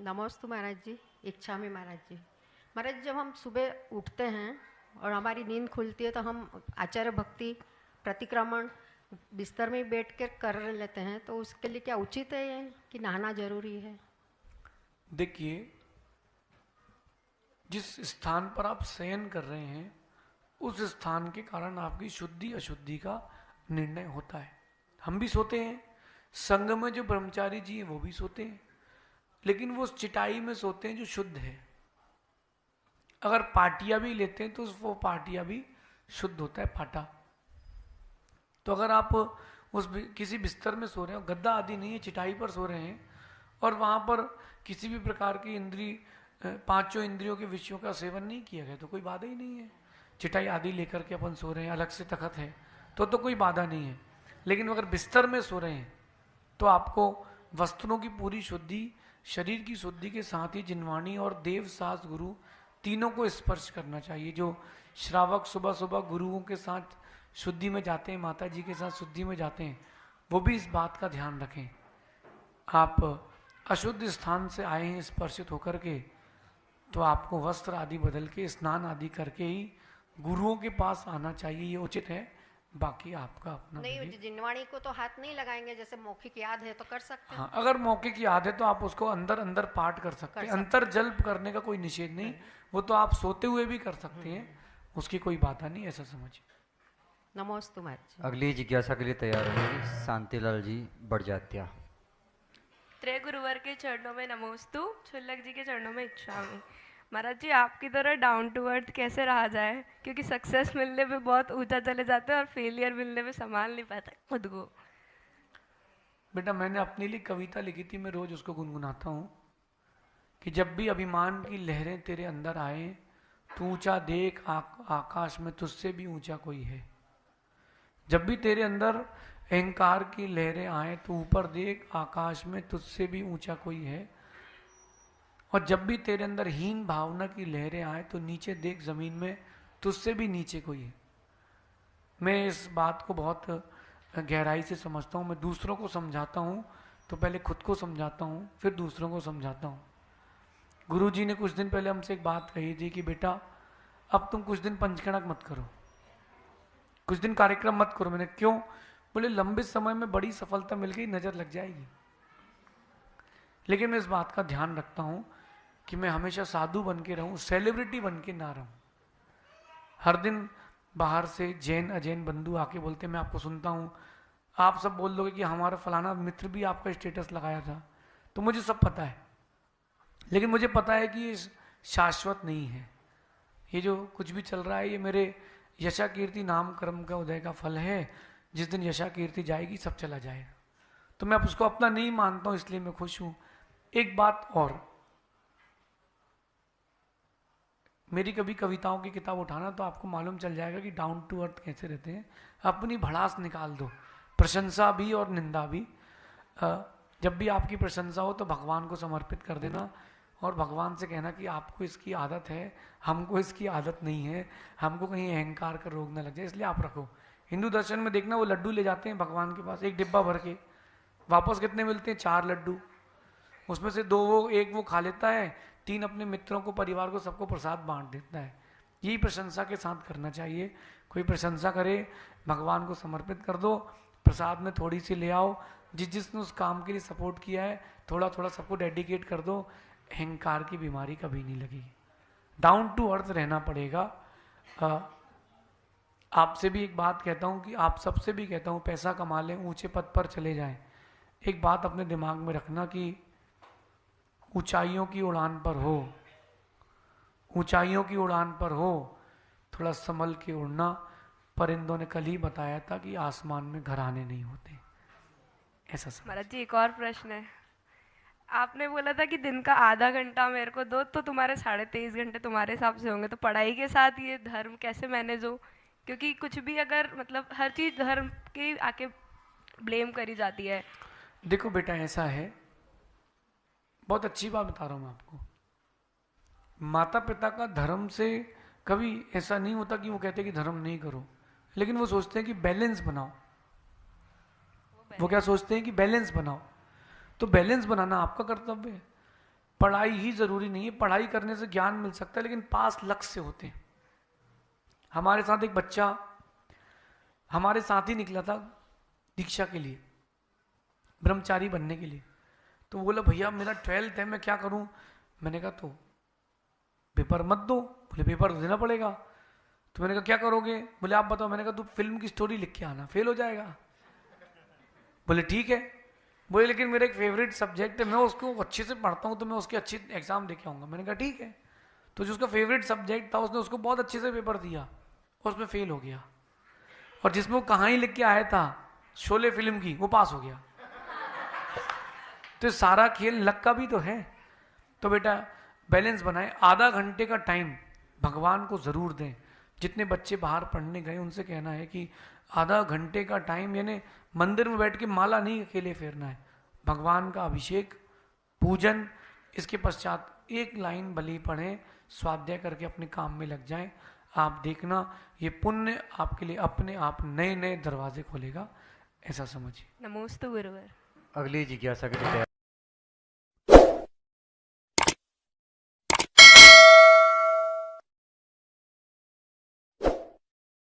नमस्ते महाराज जी। इच्छा में महाराज जी। महाराज, जब हम सुबह उठते हैं और हमारी नींद खुलती है तो हम आचार्य भक्ति प्रतिक्रमण बिस्तर में बैठ कर लेते हैं, तो उसके लिए क्या उचित है ये कि नहाना जरूरी है? देखिए, जिस स्थान पर आप शयन कर रहे हैं उस स्थान के कारण आपकी शुद्धि अशुद्धि का निर्णय होता है। हम भी सोते हैं, संघ में जो ब्रह्मचारी जी हैं वो भी सोते हैं, लेकिन वो चिटाई में सोते हैं जो शुद्ध है। अगर पाटिया भी लेते हैं तो वो पाटिया भी शुद्ध होता है, पाटा। तो अगर आप किसी बिस्तर में सो रहे हो, गद्दा आदि नहीं है, चिटाई पर सो रहे हैं और वहां पर किसी भी प्रकार की पांचों इंद्रियों के विषयों का सेवन नहीं किया गया तो कोई बाधा ही नहीं है। चिटाई आदि लेकर के अपन सो रहे हैं, अलग से तखत है तो कोई बाधा नहीं है। लेकिन अगर बिस्तर में सो रहे हैं तो आपको वस्त्रों की पूरी शुद्धि, शरीर की शुद्धि के साथ ही जिनवाणी और देव सास गुरु तीनों को स्पर्श करना चाहिए। जो श्रावक सुबह सुबह गुरुओं के साथ शुद्धि में जाते हैं, माता जी के साथ शुद्धि में जाते हैं, वो भी इस बात का ध्यान रखें। आप अशुद्ध स्थान से आए हैं स्पर्शित होकर के, तो आपको वस्त्र आदि बदल के स्नान आदि करके ही गुरुओं के पास आना चाहिए, ये उचित है। बाकी आपका अपना नहीं, जिनवाणी को तो हाथ नहीं लगाएंगे, जैसे मौखिक याद है तो कर सकते हैं। हाँ, अगर मौखिक याद है तो आप उसको अंदर अंदर पाठ कर सकते हैं। अंतर जल्प करने का कोई निषेध नहीं, वो तो आप सोते हुए भी कर सकते हैं, उसकी कोई बात नहीं, ऐसा समझिए। नमोस्तु महाराज। अगली जिज्ञासा के लिए तैयार होगी शांतिलाल जी बढ़जात्या। त्रय गुरुवर के चरणों में नमोस्तु, छुल्लक जी के चरणों में इच्छा में। महाराज जी, आपकी तरह डाउन टू अर्थ कैसे रहा जाए, क्योंकि सक्सेस मिलने पे बहुत ऊंचा चले जाते हैं और फेलियर मिलने पे संभाल नहीं पाते खुद को। बेटा, मैंने अपने लिए कविता लिखी थी, मैं रोज उसको गुनगुनाता हूँ कि जब भी अभिमान की लहरें तेरे अंदर आए, तू ऊंचा देख, आकाश में तुझसे भी ऊंचा कोई है। जब भी तेरे अंदर अहंकार की लहरें आए तो ऊपर देख, आकाश में तुझसे भी ऊंचा कोई है। और जब भी तेरे अंदर हीन भावना की लहरें आए तो नीचे देख, जमीन में तुझसे भी नीचे कोई है। मैं इस बात को बहुत गहराई से समझता हूँ। मैं दूसरों को समझाता हूँ तो पहले खुद को समझाता हूँ, फिर दूसरों को समझाता हूँ। गुरु जी ने कुछ दिन पहले हमसे एक बात कही थी कि बेटा, अब तुम कुछ दिन पंचकणक मत करो, कुछ दिन कार्यक्रम मत करो। मैंने क्यों? बोले लंबे समय में बड़ी सफलता मिल गई, नजर लग जाएगी। लेकिन मैं इस बात का ध्यान रखता हूं कि मैं हमेशा साधु बन के रहूं, सेलिब्रिटी बन के ना रहूं। हर दिन बाहर से जैन अजैन बंधु आके बोलते, मैं आपको सुनता हूं, आप सब बोल दोगे कि हमारा फलाना मित्र भी आपका स्टेटस लगाया था, तो मुझे सब पता है। लेकिन मुझे पता है कि ये शाश्वत नहीं है। ये जो कुछ भी चल रहा है ये मेरे यशा कीर्ति नाम कर्म का उदय का फल है। जिस दिन यशा कीर्ति जाएगी सब चला जाएगा। तो मैं अब उसको अपना नहीं मानता हूं, इसलिए मैं खुश हूं। एक बात और, मेरी कभी कविताओं की किताब उठाना तो आपको मालूम चल जाएगा कि डाउन टू अर्थ कैसे रहते हैं। अपनी भड़ास निकाल दो, प्रशंसा भी और निंदा भी। जब भी आपकी प्रशंसा हो तो भगवान को समर्पित कर देना और भगवान से कहना कि आपको इसकी आदत है, हमको इसकी आदत नहीं है, हमको कहीं अहंकार का रोग न लग जाए, इसलिए आप रखो। हिंदू दर्शन में देखना, वो लड्डू ले जाते हैं भगवान के पास, एक डिब्बा भर के, वापस कितने मिलते हैं? 4 लड्डू। उसमें से 2 एक वो खा लेता है, 3 अपने मित्रों को, परिवार को, सबको प्रसाद बांट देता है। यही प्रशंसा के साथ करना चाहिए। कोई प्रशंसा करे, भगवान को समर्पित कर दो, प्रसाद में थोड़ी सी ले आओ। जिसने उस काम के लिए सपोर्ट किया है थोड़ा थोड़ा सबको डेडिकेट कर दो, अहंकार की बीमारी कभी नहीं लगेगी। डाउन टू अर्थ रहना पड़ेगा। आपसे भी एक बात कहता हूं कि आप सबसे भी कहता हूं, पैसा कमा लें, ऊंचे पद पर चले जाएं। एक बात अपने दिमाग में रखना कि ऊंचाइयों की उड़ान पर हो, ऊंचाइयों की उड़ान पर हो, थोड़ा संभल के उड़ना। परिंदों ने कल ही बताया था कि आसमान में घराने नहीं होते, ऐसा समझ। महाराज जी, एक और प्रश्न है। आपने बोला था कि दिन का आधा घंटा मेरे को दो, तो तुम्हारे 23.5 घंटे तुम्हारे हिसाब से होंगे, तो पढ़ाई के साथ ये धर्म कैसे मैनेज हो? क्योंकि कुछ भी अगर मतलब हर चीज धर्म के आके ब्लेम करी जाती है। देखो बेटा, ऐसा है, बहुत अच्छी बात बता रहा हूं मैं आपको। माता पिता का धर्म से कभी ऐसा नहीं होता कि वो कहते कि धर्म नहीं करो, लेकिन वो सोचते हैं कि बैलेंस बनाओ। वो क्या सोचते हैं कि बैलेंस बनाओ। तो बैलेंस बनाना आपका कर्तव्य है। पढ़ाई ही जरूरी नहीं है, पढ़ाई करने से ज्ञान मिल सकता है, लेकिन पास लक्ष्य से होते हैं। हमारे साथ एक बच्चा हमारे साथ ही निकला था दीक्षा के लिए, ब्रह्मचारी बनने के लिए। तो बोला भैया मेरा 12th है, मैं क्या करूं? मैंने कहा तो पेपर मत दो। बोले पेपर तो देना पड़ेगा। तो मैंने कहा क्या करोगे? बोले आप बताओ। मैंने कहा तू फिल्म की स्टोरी लिख के आना, फेल हो जाएगा। बोले ठीक है। बोले लेकिन मेरा एक फेवरेट सब्जेक्ट है, मैं उसको अच्छे से पढ़ता हूँ तो मैं उसके अच्छे एग्जाम दे के आऊँगा। मैंने कहा ठीक है। तो जो उसका फेवरेट सब्जेक्ट था उसने उसको बहुत अच्छे से पेपर दिया और उसमें फेल हो गया। और जिसमें वो कहानी लिख के आया था शोले फिल्म की, वो पास हो गया। तो सारा खेल लक का भी तो है। तो बेटा बैलेंस बनाए, आधा घंटे का टाइम भगवान को जरूर दें। जितने बच्चे बाहर पढ़ने गए उनसे कहना है कि आधा घंटे का टाइम, यानी मंदिर में बैठ के माला नहीं अकेले फेरना है, भगवान का अभिषेक, पूजन, इसके पश्चात एक लाइन बलि पढ़ें, स्वाध्याय करके अपने काम में लग जाएं। आप देखना ये पुण्य आपके लिए अपने आप नए नए दरवाजे खोलेगा, ऐसा समझिए। नमोस्तु गुरुवर। अगली जिज्ञासा के लिए